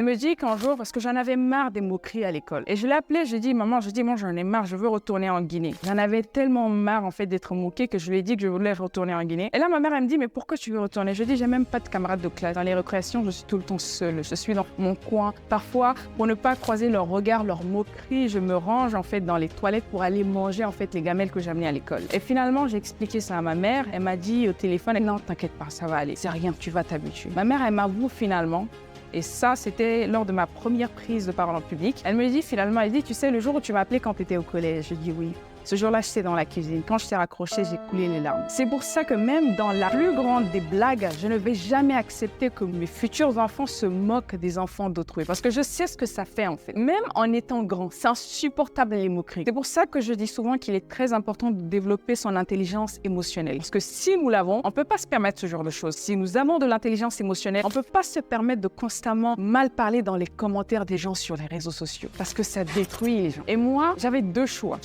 Elle me dit qu'un jour, parce que j'en avais marre des moqueries à l'école. Et je l'ai appelée, je lui ai dit, maman, moi j'en ai marre, je veux retourner en Guinée. J'en avais tellement marre en fait d'être moquée que je lui ai dit que je voulais retourner en Guinée. Et là, ma mère, elle me dit, mais pourquoi tu veux retourner? Je lui ai dit, j'ai même pas de camarades de classe. Dans les récréations, je suis tout le temps seule. Je suis dans mon coin. Parfois, pour ne pas croiser leurs regards, leurs moqueries, je me range en fait dans les toilettes pour aller manger en fait les gamelles que j'amenais à l'école. Et finalement, j'ai expliqué ça à ma mère. Elle m'a dit au téléphone, non, t'inquiète pas, ça va aller. C'est rien, tu vas t'habituer. Ma mère, elle m'avoue finalement. Et ça, c'était lors de ma première prise de parole en public. Elle me dit finalement, elle dit, tu sais, le jour où tu m'as appelé quand tu étais au collège, je dis oui. Ce jour-là, j'étais dans la cuisine. Quand je t'ai raccroché, j'ai coulé les larmes. C'est pour ça que même dans la plus grande des blagues, je ne vais jamais accepter que mes futurs enfants se moquent des enfants d'autrui. Parce que je sais ce que ça fait en fait. Même en étant grand, c'est insupportable les moqueries. C'est pour ça que je dis souvent qu'il est très important de développer son intelligence émotionnelle. Parce que si nous l'avons, on ne peut pas se permettre ce genre de choses. Si nous avons de l'intelligence émotionnelle, on ne peut pas se permettre de constamment mal parler dans les commentaires des gens sur les réseaux sociaux. Parce que ça détruit les gens. Et moi, j'avais deux choix.